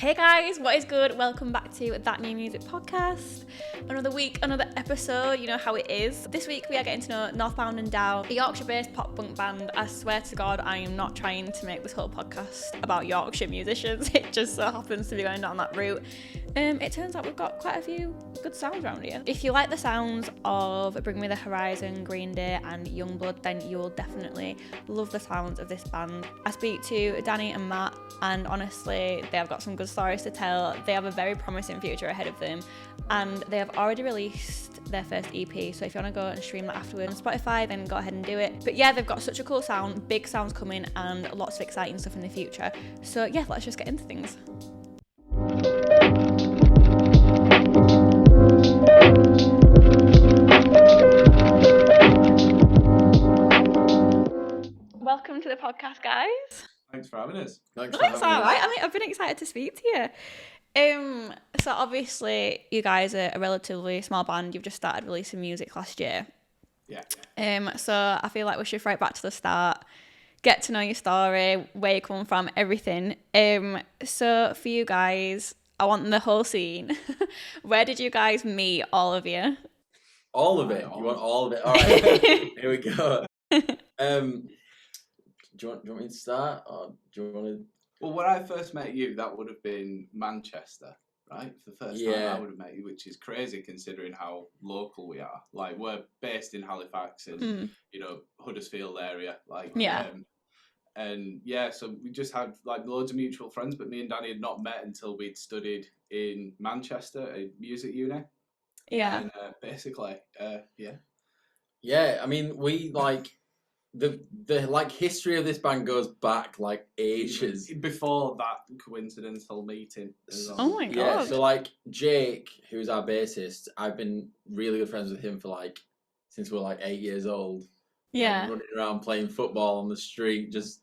Hey guys, what is good? Welcome back to That New Music Podcast. Another week, another episode, you know how it is. This week we are getting to know Northbound Down, a Yorkshire-based pop-punk band. I swear to God, I am not trying to make this whole podcast about Yorkshire musicians. It just so happens to be going down that route. It turns out we've got quite a few good sounds around here. If you like the sounds of Bring Me the Horizon, Greenday and Yungblud, then you will definitely love the sounds of this band. I speak to Danny and Matt, and honestly, they have got some good stories to tell. They have a very promising future ahead of them, and they have already released their first EP, so if you want to go and stream that afterwards on Spotify, then go ahead and do it. But yeah, they've got such a cool sound, big sounds coming, and lots of exciting stuff in the future. So yeah, let's just get into things. Welcome to the podcast, guys. Thanks for having us. That's all right. I mean, I've been excited to speak to you. So obviously, you guys are a relatively small band. You've just started releasing music last year. Yeah. So I feel like we should right back to the start, get to know your story, where you come from, everything. So for you guys, I want the whole scene. Where did you guys meet, all of you? All of it. You want all of it? All right. Here we go. Do you want me to start, or do you want to? Well, when I first met you, that would have been Manchester, right? For the first time I would have met you, which is crazy considering how local we are. Like, we're based in Halifax and, Huddersfield area. Like, so we just had like loads of mutual friends, but me and Danny had not met until we'd studied in Manchester, a music uni. Yeah. And Yeah, I mean, we like the like history of this band goes back like ages before that coincidental meeting. Oh my God. Yeah, so like Jake, who's our bassist, I've been really good friends with him for like since we were like 8 years old. Yeah. Like, running around playing football on the street, just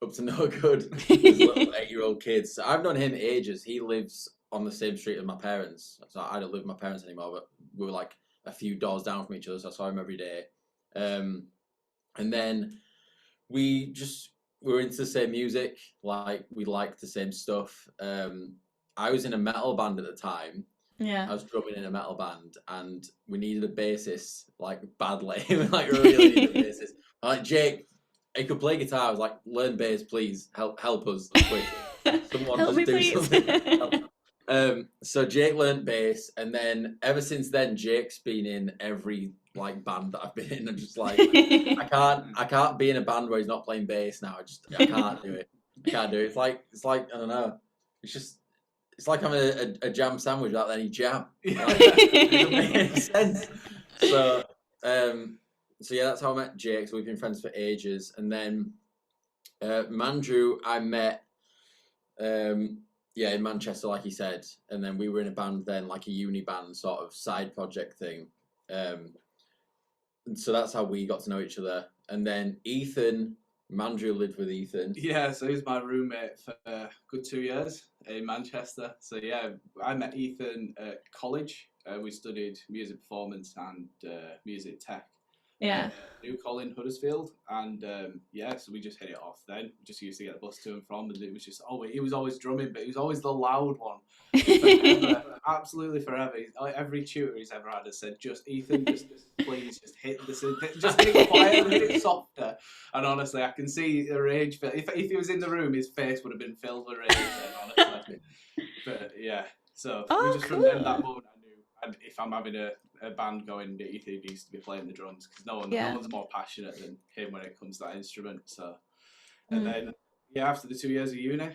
up to no good as little 8-year-old kids. So I've known him ages. He lives on the same street as my parents. So I don't live with my parents anymore, but we were like a few doors down from each other, so I saw him every day. And then we were into the same music, like we liked the same stuff. I was in a metal band at the time. Yeah. I was drumming in a metal band, and we needed a bassist, like badly. Like really needed a bassist. I'm like, Jake, he could play guitar. I was like, learn bass, please. Help us quick. Someone help me, please. Something. So Jake learned bass, and then ever since then, Jake's been in every like band that I've been in. I'm just like, I can't be in a band where he's not playing bass now. I can't do it. I can't do it. It's like I don't know. It's like having a jam sandwich without any jam. Like, it doesn't make any sense. So yeah, that's how I met Jake. So we've been friends for ages, and then Mandrew I met. In Manchester, like he said, and then we were in a band then, like a uni band sort of side project thing. And so that's how we got to know each other. And then Ethan, Mandrew lived with Ethan. Yeah, so he's my roommate for a good 2 years in Manchester. So yeah, I met Ethan at college. We studied music performance and music tech. Yeah. New Colin Huddersfield, and so we just hit it off then. We just used to get the bus to and from, and it was just he was always drumming, but he was always the loud one. Forever, absolutely forever. Every tutor he's ever had has said, just Ethan, just please, just hit it quieter, hit it softer. And honestly, I can see the rage. If he was in the room, his face would have been filled with rage. Then, honestly, but yeah. So we just from then that moment I knew, and if I'm having a band going, Ethan needs to be playing the drums, because no one's more passionate than him when it comes to that instrument. So, and then after the 2 years of uni,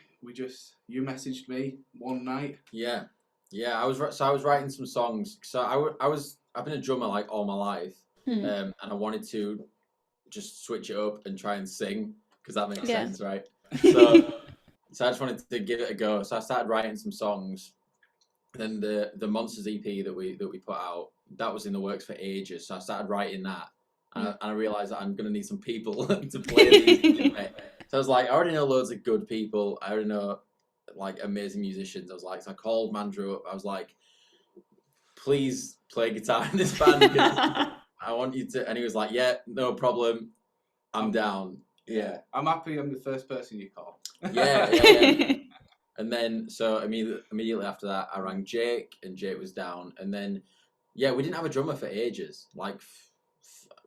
you messaged me one night. Yeah. I was writing some songs. So I've been a drummer like all my life, and I wanted to just switch it up and try and sing, because that makes sense, right? So I just wanted to give it a go. So I started writing some songs. Then the Monsters EP that we put out, that was in the works for ages. So I started writing that, and I realised that I'm going to need some people to play these. So I was like, I already know loads of good people. I already know like amazing musicians. I was like, so I called Mandrew up. I was like, please play guitar in this band, because I want you to. And he was like, yeah, no problem. I'm down. Yeah. I'm happy I'm the first person you call. Yeah. And then, so immediately after that, I rang Jake, and Jake was down. And then, yeah, we didn't have a drummer for ages. Like,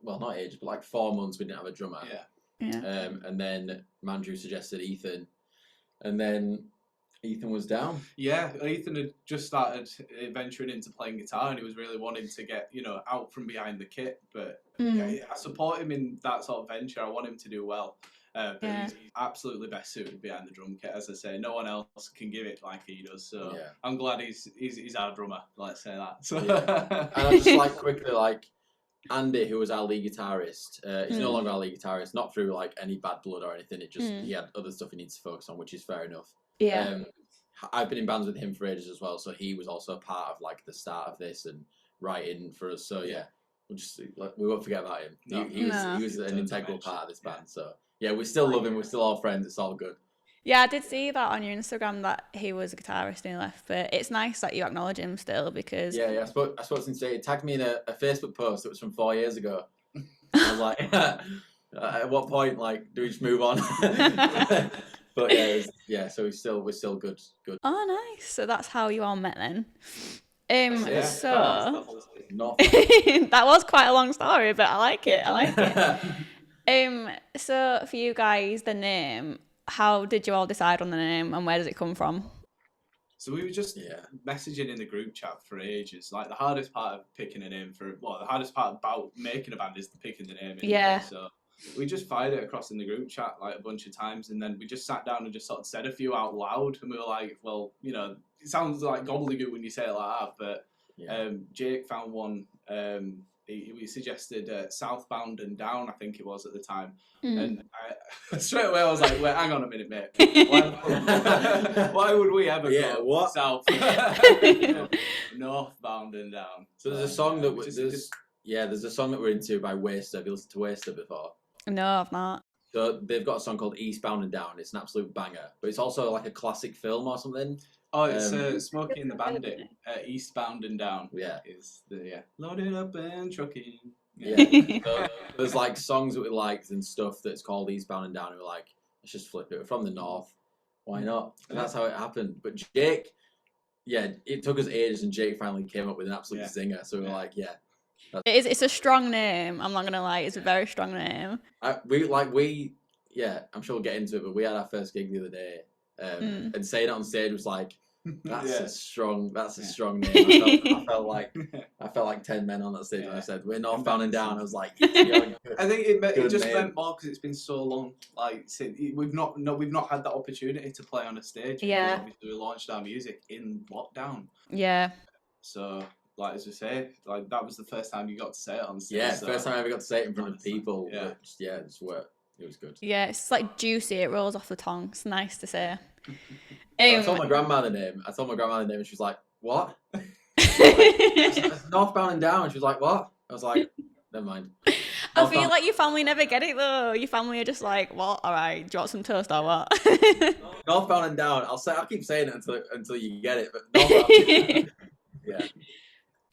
well, not ages, but like 4 months we didn't have a drummer. Yeah. And then Mandrew suggested Ethan. And then Ethan was down. Yeah, Ethan had just started venturing into playing guitar, and he was really wanting to get, out from behind the kit. But I support him in that sort of venture. I want him to do well. But he's absolutely best suited behind the drum kit. As I say, no one else can give it like he does. So I'm glad he's our drummer. Let's say that. So. Yeah. And I just quickly Andy, who was our lead guitarist, he's no longer our lead guitarist. Not through any bad blood or anything. It just he had other stuff he needs to focus on, which is fair enough. Yeah. I've been in bands with him for ages as well, so he was also a part of the start of this and writing for us. So yeah, we'll just we won't forget about him. No. He was an integral part of this band. So yeah, we still love him. We're still all friends. It's all good. Yeah, I did see that on your Instagram that he was a guitarist and he left, but it's nice that you acknowledge him still because... Yeah, I spoke to him today. He tagged me in a Facebook post that was from 4 years ago. I was like, at what point, do we just move on? But so we're still good. Oh, nice. So that's how you all met then. So... that was quite a long story, but I like it. So for you guys, the name... How did you all decide on the name and where does it come from? So we were just messaging in the group chat for ages. The hardest part of picking a name the hardest part about making a band is picking the name. Yeah. So we just fired it across in the group chat a bunch of times, and then we just sat down and just sort of said a few out loud, and we were like, well, it sounds like gobbledygook when you say it like that, but Jake found one. We suggested Southbound and Down, I think it was at the time. And straight away I was like, wait, hang on a minute, mate. Why would we ever go what? south? Northbound and Down. So there's a song there's a song that we're into by Waster. Have you listened to Waster before? No, I've not. So they've got a song called Eastbound and Down. It's an absolute banger. But it's also a classic film or something. Oh, it's Smokey and the Bandit. Eastbound and Down. Yeah. Is the loaded up and trucking. Yeah. So there's songs that we liked and stuff that's called Eastbound and Down, and we're like, let's just flip it. We're from the north. Why not? And that's how it happened. But Jake, it took us ages, and Jake finally came up with an absolute zinger. So we were like, it's a strong name. I'm not gonna lie, it's a very strong name. I'm sure we'll get into it, but we had our first gig the other day. And saying it on stage was like, that's a strong name. I felt like 10 men on that stage when I said we're Northbound and Down. I was like, I think it just meant more because it's been so long. Since we've not had that opportunity to play on a stage. Yeah. Obviously we launched our music in lockdown. Yeah. So as we say, that was the first time you got to say it on stage. Yeah, first time I ever got to say it in front of people. Yeah. It was good. Yeah, it's juicy. It rolls off the tongue. It's nice to say. I told my grandma the name. And she was like, "What?" Northbound and Down. And she was like, "What?" I was like, "Never mind." I feel like your family never get it though. Your family are just like, "What? All right, do you want some toast or what?" Northbound and Down. I'll keep saying it until you get it. But Northbound. Yeah.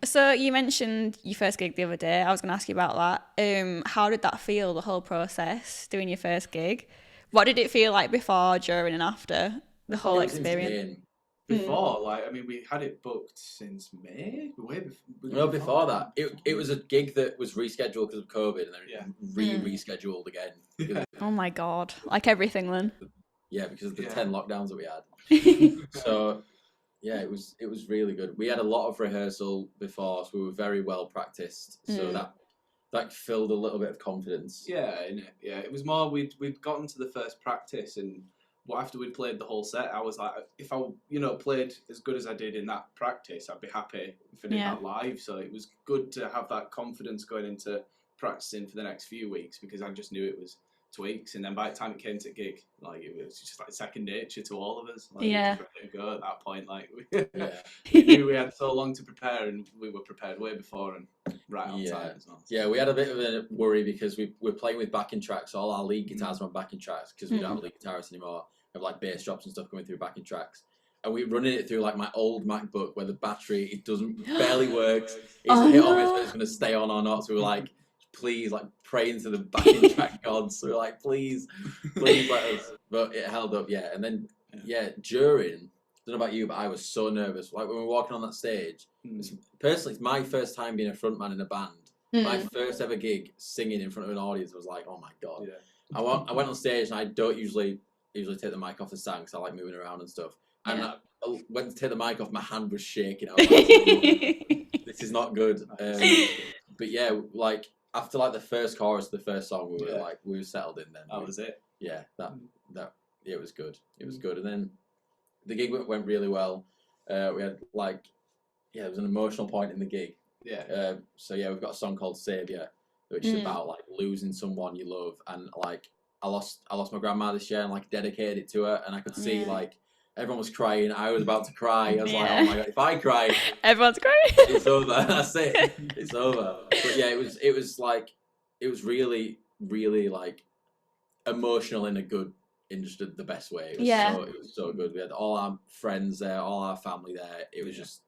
So you mentioned your first gig the other day. I was going to ask you about that. How did that feel, the whole process, doing your first gig? What did it feel like before, during and after the whole experience? Before, we had it booked since May. Before that. It was a gig that was rescheduled because of COVID and then rescheduled again. Oh my God. Like everything then. Yeah, because of the 10 lockdowns that we had. So... yeah, it was really good. We had a lot of rehearsal before, so we were very well practiced. So that filled a little bit of confidence. Yeah, it was more we'd gotten to the first practice, and after we'd played the whole set, I was like, if I played as good as I did in that practice, I'd be happy if I did that live. So it was good to have that confidence going into practicing for the next few weeks because I just knew it was tweaks, and then by the time it came to gig, it was just second nature to all of us. We were ready to go at that point. We knew we had so long to prepare, and we were prepared way before and right on time as well. Yeah, we had a bit of a worry because we're playing with backing tracks. All our lead guitars are on backing tracks because we don't have lead guitarists anymore. We have bass drops and stuff coming through backing tracks. And we're running it through my old MacBook where the battery, it barely works. It's a hit on whether it's going to stay on or not. So we're like, please, praying to the backing track gods. So we're like, please let us. But it held up, yeah. And then during, I don't know about you, but I was so nervous. Like when we were walking on that stage, personally, it's my first time being a frontman in a band. My first ever gig singing in front of an audience was like, oh my God. Yeah. I went on stage and I don't usually take the mic off the stand because I like moving around and stuff. And I went to take the mic off, my hand was shaking. I was like, this is not good. But yeah, like after like the first chorus of the first song, we were settled in then. That was it. Yeah, it was good. It was good. And then the gig went really well. We had there was an emotional point in the gig. Yeah. So yeah, we've got a song called Saviour, which is about like losing someone you love, and like I lost my grandma this year and like dedicated it to her, and I could see like everyone was crying. I was about to cry. I was like, oh my God, if I cry, everyone's crying. It's over. That's it. It's over. But yeah, it was really, really like emotional in just the best way. It was so good. We had all our friends there, all our family there. It was just,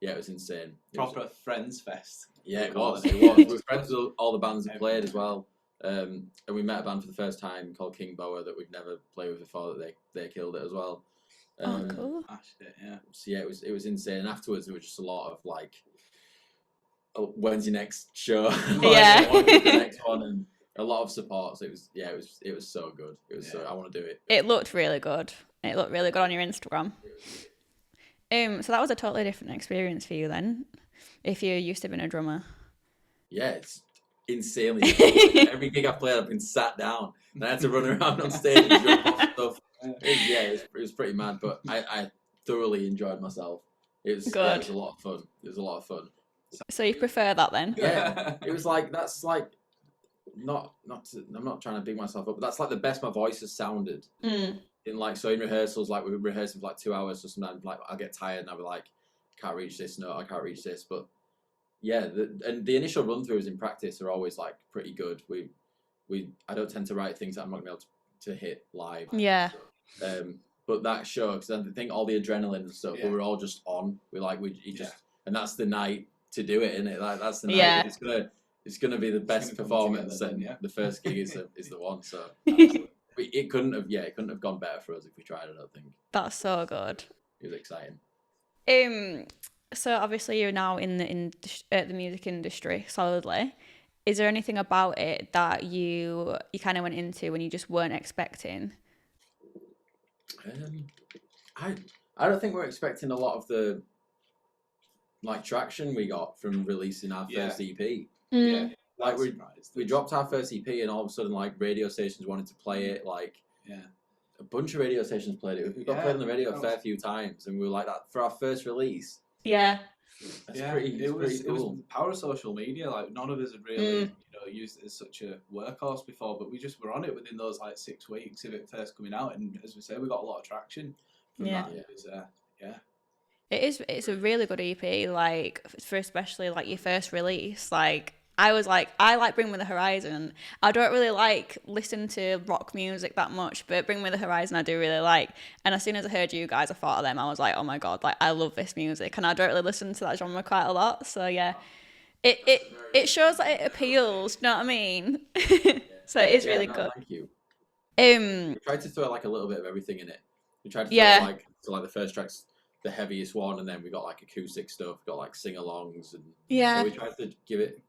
it was insane. Proper friends fest. Yeah, it was. We were friends with all the bands that played as well. And we met a band for the first time called King Boa that we'd never played with before. That they killed it as well. Cool. So yeah, it was insane. And afterwards, there was just a lot of like, oh, when's your next show? When's the next one? And a lot of support. So it was so good. It was so, I want to do it. It looked really good. It looked really good on your Instagram. So that was a totally different experience for you then, if you're used to being a drummer. Yeah, it's insanely different. Every gig I've played, I've been sat down and I had to run around on stage and jump off stuff. It was pretty mad, but I thoroughly enjoyed myself. It was good. It was a lot of fun. It was a lot of fun. So you prefer that then? Yeah, it was like that's like I'm not trying to big myself up, but that's like the best my voice has sounded. In rehearsals, like we were rehearsing for like 2 hours, so sometimes like I'll get tired and I'll be like, can't reach this note, I can't reach this. But yeah, the initial run throughs in practice are always like pretty good. I don't tend to write things that I'm not gonna be able to hit live. Yeah. But that show, because I think all the adrenaline and stuff, we were all just on. And that's the night to do it, isn't it? Like that's the night. Yeah. It's gonna be the best performance, and the first gig is the one. So it couldn't have gone better for us if we tried. I don't think. That's so good. It was exciting. So obviously you're now in the music industry solidly. Is there anything about it that you kind of went into when you just weren't expecting? I don't think we're expecting a lot of the like traction we got from releasing our first EP. Yeah, like we dropped our first EP and all of a sudden like radio stations wanted to play it. Like a bunch of radio stations played it. We got played on the radio a fair few times, and we were like that for our first release. Yeah. It was the power of social media. Like none of us had really used it as such a workhorse before, but we just were on it within those like 6 weeks of it first coming out, and as we say, we got a lot of traction from that. It was, It's a really good EP, like for especially like your first release. Like I like Bring Me the Horizon. I don't really like listen to rock music that much, but Bring Me the Horizon I do really like. And as soon as I heard you guys, I thought of them. I was like, oh my God, like I love this music, and I don't really listen to that genre quite a lot. So yeah, it shows that it appeals. You know what I mean? So it is really good. Thank you. We tried to throw like a little bit of everything in it. We tried to throw like the first track's the heaviest one, and then we got like acoustic stuff, got like sing-alongs, and so we tried to give it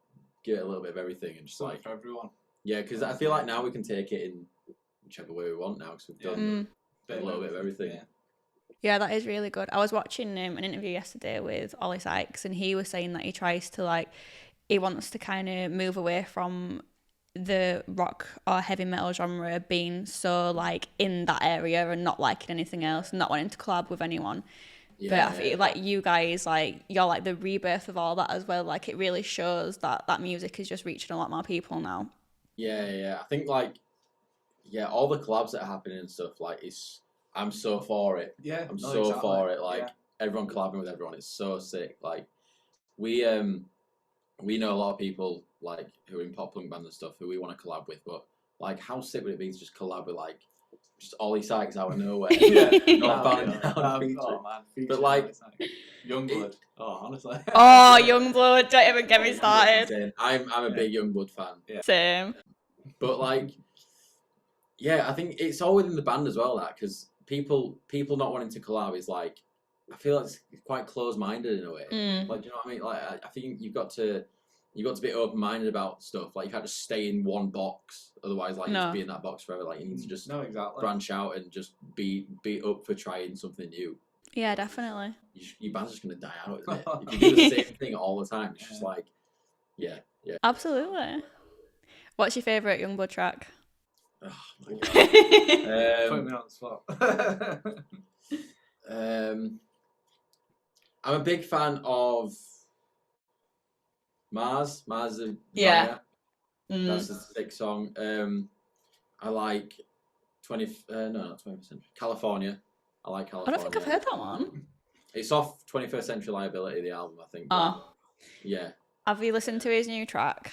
a little bit of everything, and just like for everyone. Yeah, because I feel like now we can take it in whichever way we want now, because we've done a little bit of everything. Yeah, that is really good. I was watching an interview yesterday with Ollie Sykes, and he was saying that he tries to he wants to kind of move away from the rock or heavy metal genre being so like in that area and not liking anything else, not wanting to collab with anyone. But I feel like you guys, like you're like the rebirth of all that as well. Like it really shows that music is just reaching a lot more people now. Yeah. I think all the collabs that are happening and stuff, like I'm so for it. Yeah, I'm so for it. Like everyone collabing with everyone, it's so sick. Like we know a lot of people like who are in pop punk bands and stuff who we want to collab with, but like how sick would it be to just collab with like just Ollie Sykes out of nowhere? Northbound Down. Oh man, but like Yungblud. Honestly. Yungblud! Don't even get me started. I'm a big Yungblud fan. Yeah. Same. But like, I think it's all within the band as well. That because people not wanting to collab is like, I feel like it's quite close-minded in a way. Like, do you know what I mean? Like, I think you've got to be open-minded about stuff. Like, you can't just stay in one box. Otherwise, like, you need to be in that box forever. Like, you need to just branch out and just be up for trying something new. Yeah, definitely. Your band's just going to die out, isn't it? If you do the same thing all the time, it's just like, yeah. Absolutely. What's your favourite Yungblud track? Oh, my God. Put me on the spot. I'm a big fan of Mars. Yeah. That's a sick song. I like not 20th Century. California. I like California. I don't think I've heard that one. It's off 21st Century Liability, the album, I think. Oh. Yeah. Have you listened to his new track?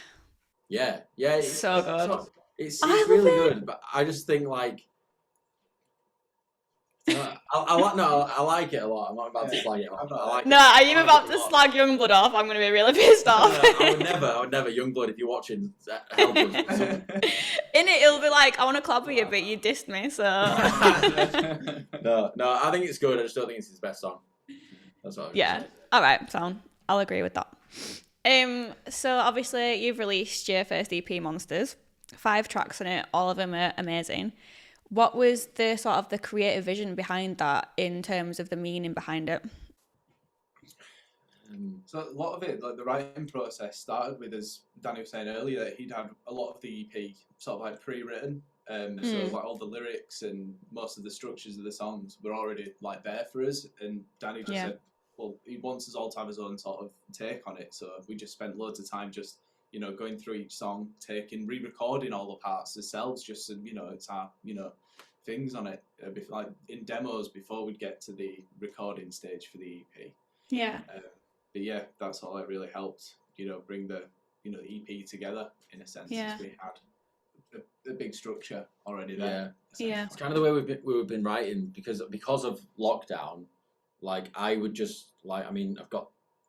Yeah. It's so good. It's really good, but I just think like I like it a lot. I'm not about to slag it off. Are you about to slag Yungblud off? I'm going to be really pissed off. I would never. Yungblud, if you're watching, help us. In it, it'll be like, I want to collab with you, but you dissed me, so... No, I think it's good. I just don't think it's his best song. That's what I was saying. All right, sound. I'll agree with that. So obviously you've released your first EP, Monsters. 5 tracks on it. All of them are amazing. What was the sort of the creative vision behind that in terms of the meaning behind it? So a lot of it, like the writing process, started with, as Danny was saying earlier, that he'd had a lot of the EP sort of like pre-written. So like all the lyrics and most of the structures of the songs were already like there for us. And Danny just said, well, he wants us all to have his own sort of take on it. So we just spent loads of time just, going through each song, re-recording all the parts ourselves, just so, it's our, things on it, like in demos before we'd get to the recording stage for the EP. Yeah. But yeah, that's all that really helped, bring the, the EP together in a sense. Yeah. We had a big structure already there. Yeah. It's kind of the way we've been writing because of lockdown. Like I would just I've got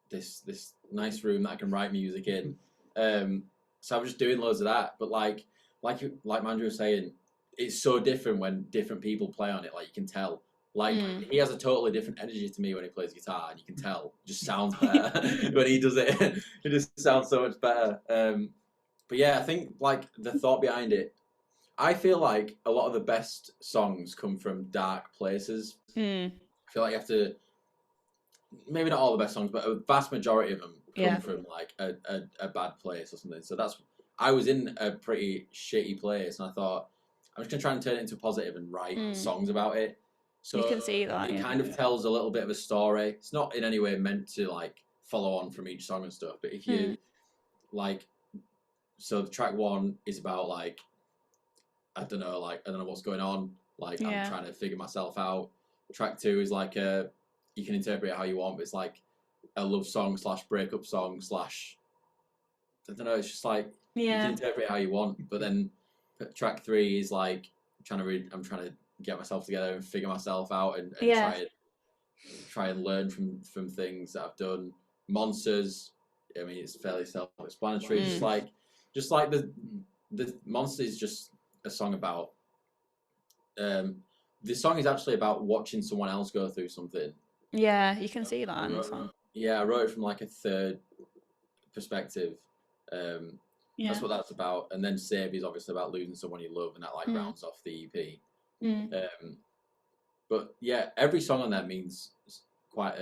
this nice room that I can write music in. So I was just doing loads of that. But like Mandrew was saying, it's so different when different people play on it. Like you can tell. Like he has a totally different energy to me when he plays guitar, and you can tell. It just sounds better when he does it. It just sounds so much better. But yeah, I think like the thought behind it. I feel like a lot of the best songs come from dark places. I feel like you have to. Maybe not all the best songs, but a vast majority of them come from like a bad place or something. So I was in a pretty shitty place, and I thought I'm just gonna try and turn it into positive and write songs about it. So you can see that it kind of tells a little bit of a story. It's not in any way meant to like follow on from each song and stuff, but if you like, so the track 1 is about like I don't know what's going on. Like I'm trying to figure myself out. Track 2 is like you can interpret it how you want, but it's like a love song / breakup song / I don't know. It's just like you can interpret it how you want. But then track 3 is like I'm trying to get myself together and figure myself out and try and learn from things that I've done. Monsters. I mean, it's fairly self-explanatory. Just like the Monsters is just a song about. This song is actually about watching someone else go through something. Yeah, you can see that in the song. Yeah, I wrote it from like a third perspective. That's what that's about. And then Save is obviously about losing someone you love, and that like rounds off the EP. But yeah, every song on there means quite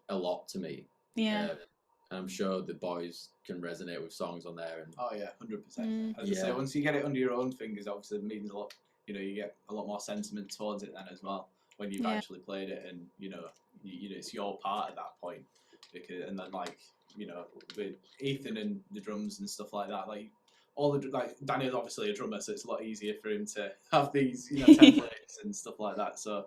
a lot to me. Yeah. And I'm sure the boys can resonate with songs on there. And oh yeah, 100%. As I say, once you get it under your own fingers, obviously it means a lot. You get a lot more sentiment towards it then as well when you've actually played it, and it's your part at that point. And then like with Ethan and the drums and stuff like that, like all the like Daniel's obviously a drummer, so it's a lot easier for him to have these templates and stuff like that. So,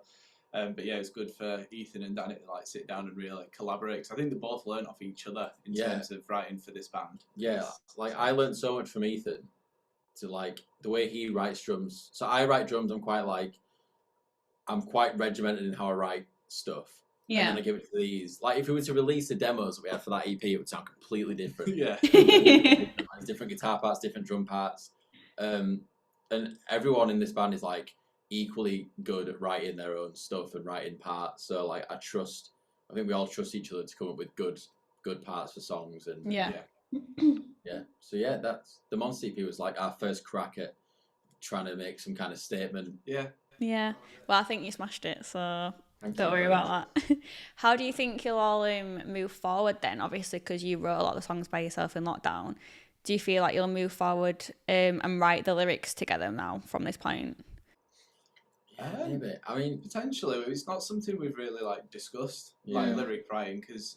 but yeah, it's good for Ethan and Danny to like sit down and really collaborate, because I think they both learn off each other in terms of writing for this band. Yeah, like I learned so much from Ethan. To like the way he writes drums. So I write drums. I'm quite regimented in how I write stuff. Yeah. And then I give it to these. Like if we were to release the demos that we had for that EP, it would sound completely different. Yeah. Different guitar parts, different drum parts. And everyone in this band is like equally good at writing their own stuff and writing parts. So like I think we all trust each other to come up with good parts for songs. And Yeah. So yeah, that's the Monster EP was like our first crack at trying to make some kind of statement. Yeah. Well, I think you smashed it, so Thank don't you. worry about that. How do you think you'll all move forward then? Obviously, because you wrote a lot of the songs by yourself in lockdown. Do you feel like you'll move forward and write the lyrics together now from this point? Yeah, maybe. I mean, potentially. It's not something we've really like discussed, like lyric writing, because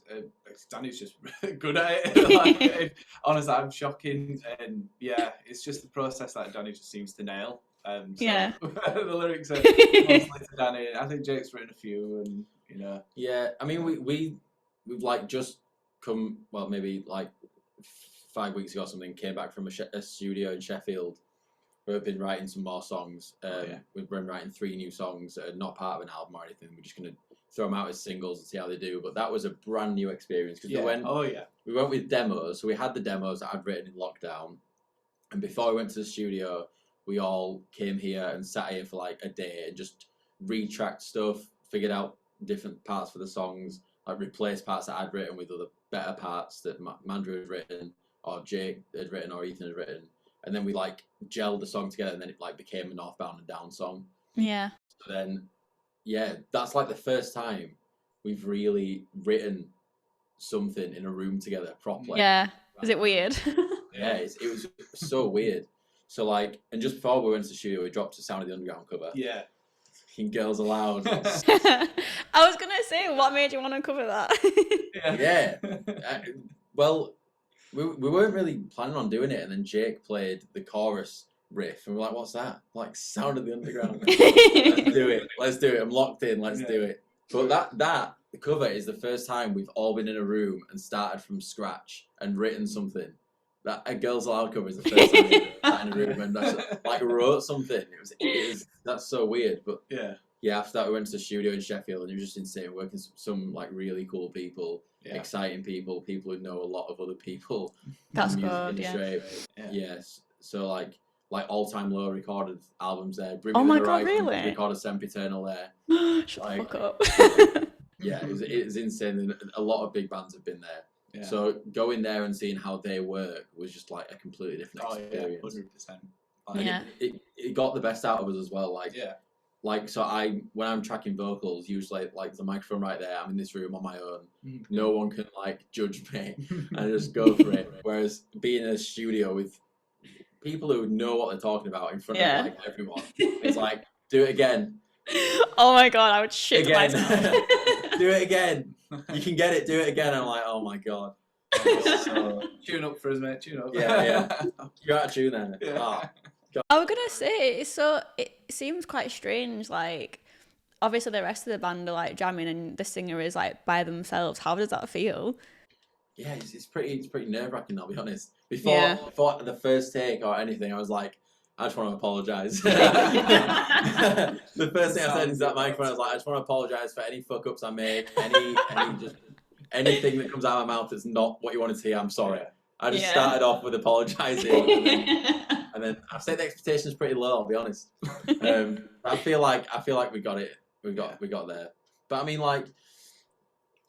Danny's just good at it. Honestly, I'm shocking, and it's just the process that Danny just seems to nail. The lyrics are mostly to Danny. I think Jake's written a few, and Yeah, I mean, we've like just come, well, maybe like 5 weeks ago or something, came back from a studio in Sheffield. We've been writing some more songs. We've been writing 3 new songs that are not part of an album or anything. We're just going to throw them out as singles and see how they do. But that was a brand new experience because we went with demos. So we had the demos that I'd written in lockdown. And before we went to the studio, we all came here and sat here for like a day and just retracked stuff, figured out different parts for the songs, like replaced parts that I'd written with other better parts that Mandrew had written or Jake had written or Ethan had written. And then we like gelled the song together, and then it like became a Northbound Down song. Yeah. So then, that's like the first time we've really written something in a room together properly. Yeah. Is it weird? Yeah, it was so weird. So like, and just before we went to the studio, we dropped the Sound of the Underground cover. Yeah. Fucking Girls Aloud. I was gonna say, what made you want to cover that? Well. We weren't really planning on doing it, and then Jake played the chorus riff, and we're like, "What's that?" Like Sound of the Underground. Let's do it. I'm locked in. Let's do it. But the cover is the first time we've all been in a room and started from scratch and written something. That a Girls Aloud cover is the first time we've sat in a room and like wrote something. It was that's so weird, but after that we went to the studio in Sheffield, and it was just insane working with some like really cool people. Exciting people who know a lot of other people. That's good, Yes. So like All Time Low recorded albums there. Oh my god, really? Recorded Sempiternal there. Shut the fuck up. It was insane. A lot of big bands have been there. Yeah. So going there and seeing how they work was just like a completely different experience. 100%. It got the best out of us as well. Like, so when I'm tracking vocals, usually like the microphone right there, I'm in this room on my own. Mm-hmm. No one can like judge me and just go for it. Whereas being in a studio with people who know what they're talking about in front of like everyone, it's like, do it again. Oh my god, I would shit myself. Do it again. You can get it, do it again. I'm like, oh my god. So, tune up for us, mate. Tune up. Yeah. You're out of tune then. Yeah. Oh. I was gonna say, it seems quite strange. Like, obviously the rest of the band are like jamming, and the singer is like by themselves. How does that feel? Yeah, it's pretty nerve wracking. I'll be honest. Before the first take or anything, I was like, I just want to apologise. The first thing I said is that microphone. I was like, I just want to apologise for any fuck ups I make, anything that comes out of my mouth that's not what you wanted to hear. I'm sorry. I just started off with apologising. And then I set the expectations pretty low. I'll be honest. I feel like we got it. We got there. But I mean, like,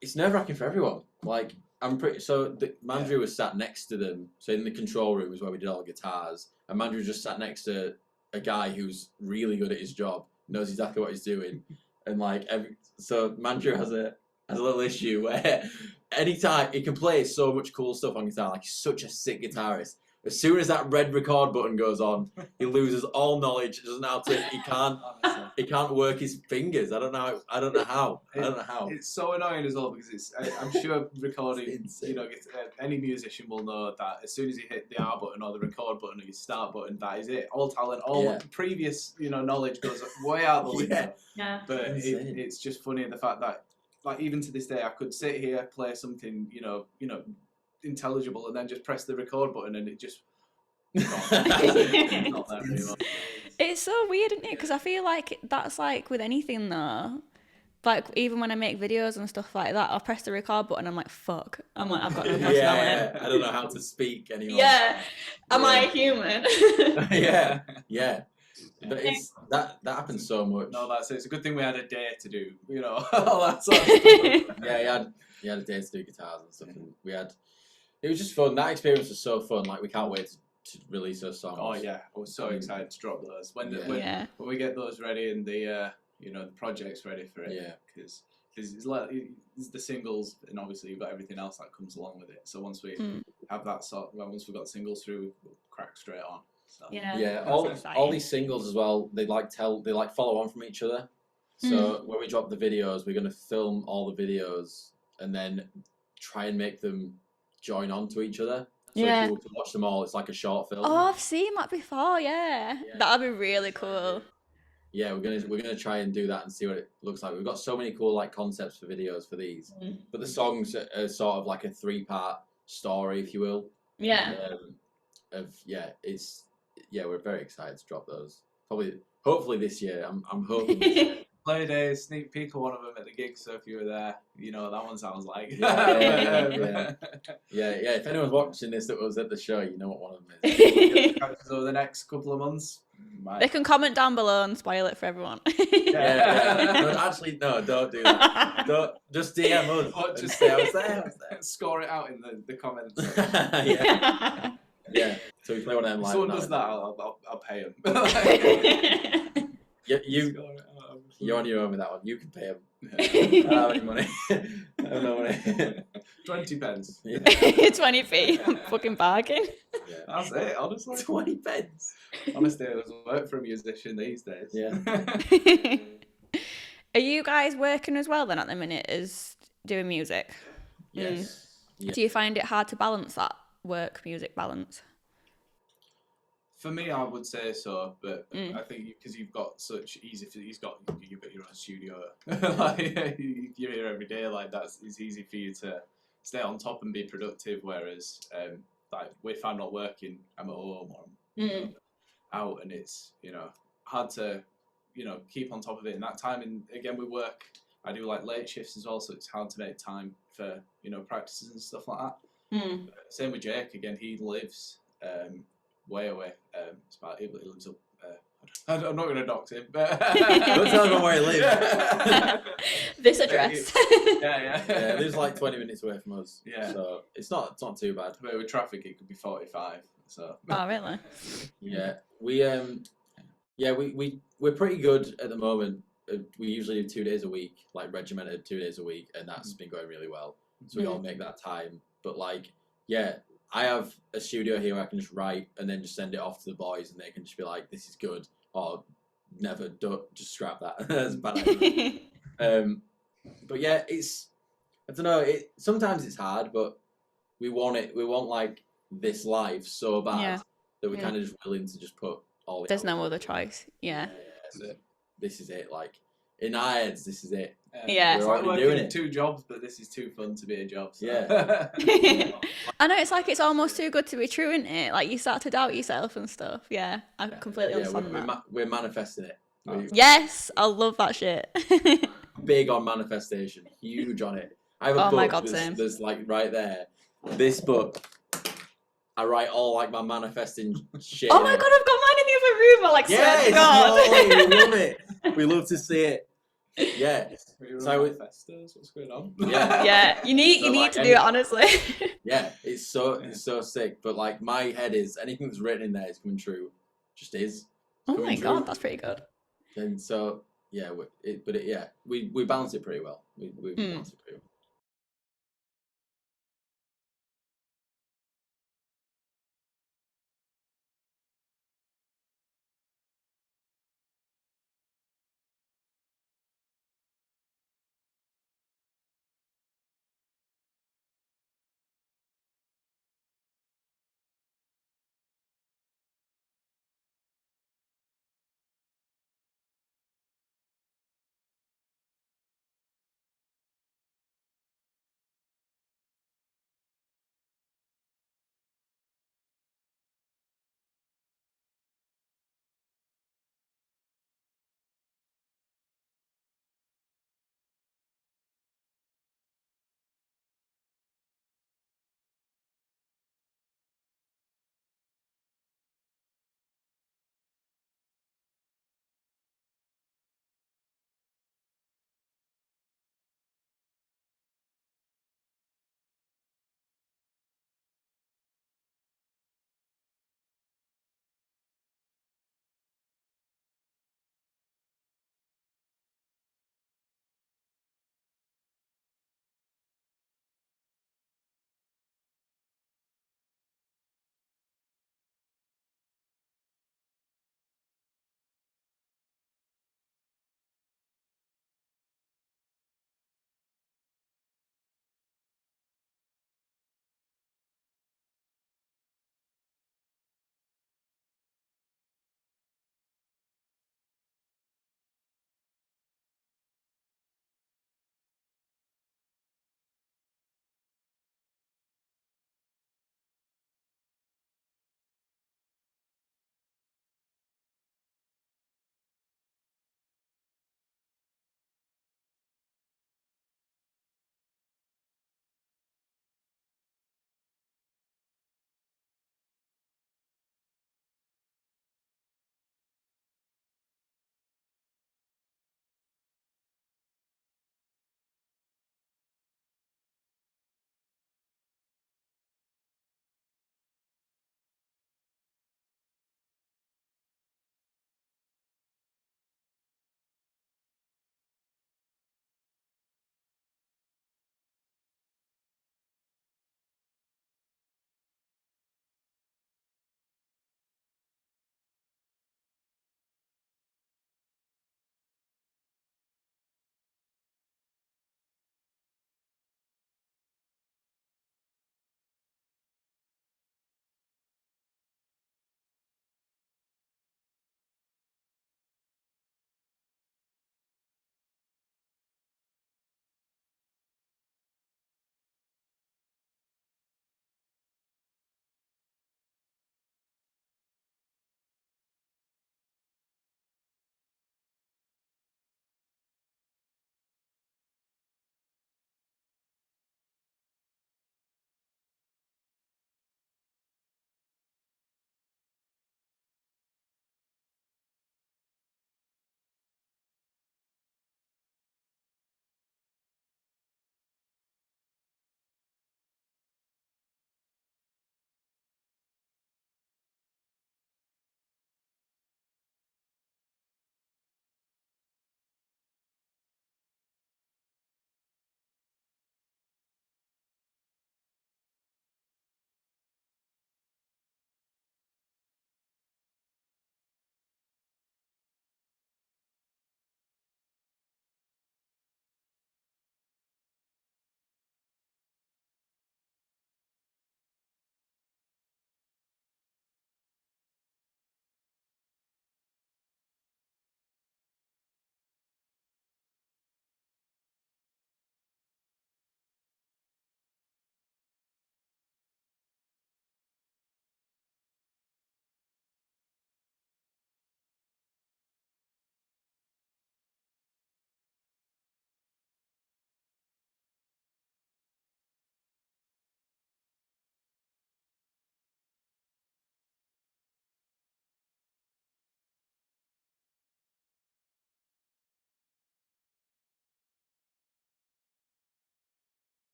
it's nerve wracking for everyone. Like, Mandrew was sat next to them. So in the control room is where we did all the guitars, and Mandrew just sat next to a guy who's really good at his job, knows exactly what he's doing, and like so Mandrew has a little issue where anytime he can play so much cool stuff on guitar, like he's such a sick guitarist. As soon as that red record button goes on, he loses all knowledge. Doesn't know how to. He can't work his fingers. I don't know how. It's so annoying as well because I'm sure recording. Any musician will know that as soon as you hit the R button or the record button or your start button, that is it. All talent, previous knowledge goes way out the window. Yeah. But it's just funny the fact that like even to this day I could sit here play something intelligible and then just press the record button and it just not there anymore. It's so weird, isn't it? Because I feel like that's like with anything though. Like even when I make videos and stuff like that, I'll press the record button. I'm like, fuck. I'm like, I've got no personality. Yeah, I don't know how to speak anymore. Yeah. Am I a human? Yeah. But it's that happens so much. No, that's it. It's a good thing we had a day to do, all that sort of stuff. Yeah, he had a day to do guitars and stuff, and it was just fun. That experience was so fun. Like, we can't wait to release those songs. Oh yeah, I was so excited to drop those when we get those ready and the the project's ready for it. Yeah, because it's the singles, and obviously you've got everything else that comes along with it. So once we have that once we've got the singles through, we'll crack straight on. So. Yeah. All these singles as well. They follow on from each other. So when we drop the videos, we're gonna film all the videos and then try and make them join on to each other. So if you were to watch them all, it's like a short film. Oh, I've seen that before. Yeah. That'd be really cool. Yeah, we're gonna try and do that and see what it looks like. We've got so many cool concepts for videos for these, but the songs are sort of like a 3-part story, if you will. Yeah. We're very excited to drop those. Hopefully this year. I'm hoping. Play day, sneak peek of one of them at the gig. So if you were there, that one sounds like. Yeah. If anyone's watching this that was at the show, you know what one of them is. So the next couple of months, they can comment down below and spoil it for everyone. No, don't do that. Don't just DM us. Just say I was there. Score it out in the comments. Yeah. So we play one of them live. If someone does that, I'll pay him. You're on your own with that one. You can pay him. I don't have any money. I have no money. 20 pence. Yeah. 20p. Fucking bargain. Yeah. That's it, honestly. 20 pence. Honestly, it doesn't work for a musician these days. Yeah. Are you guys working as well then at the minute as doing music? Yes. Yeah. Do you find it hard to balance that work-music balance? For me, I would say so, but I think because you've got such easy, you've got your own studio, you're here every day. Like it's easy for you to stay on top and be productive. Whereas, if I'm not working, I'm at home or I'm out, and it's hard to keep on top of it. And that time, and again with work, I do late shifts as well, so it's hard to make time for practices and stuff like that. Same with Jake. Again, he lives way away. He lives up. I'm not going to dox him. But don't tell everyone where he lives. This address. Yeah, lives 20 minutes away from us. Yeah. So it's not too bad. But with traffic, it could be 45. So. Oh really? Yeah. We're pretty good at the moment. We usually do 2 days a week, regimented 2 days a week, and that's been going really well. So we all make that time. But I have a studio here where I can just write and then just send it off to the boys, and they can just be like, "This is good," or "Never, don't just scrap that." That's a bad idea. But yeah, I don't know. Sometimes it's hard, but we want it. We want this life so bad that we're kind of just willing to just put all. There's no other choice. Yeah. This is it. In our heads, this is it. Yeah. It's we're doing it. 2 jobs, but this is too fun to be a job. So. Yeah. I know it's almost too good to be true, isn't it? You start to doubt yourself and stuff. Yeah, I completely understand that. We're manifesting it. Yes, I love that shit. Big on manifestation, huge on it. I have a book my God, same. There's right there. This book, I write all my manifesting shit. Oh my God, I've got mine in the other room. Swear to God. We love it. We love to see it. Yeah. So what's going on? Yeah. You need to do it honestly. Yeah, it's so sick. But my head is anything that's written in there is coming true. Just is. Oh my God, that's pretty good. And so we balance it pretty well. We balance it pretty well.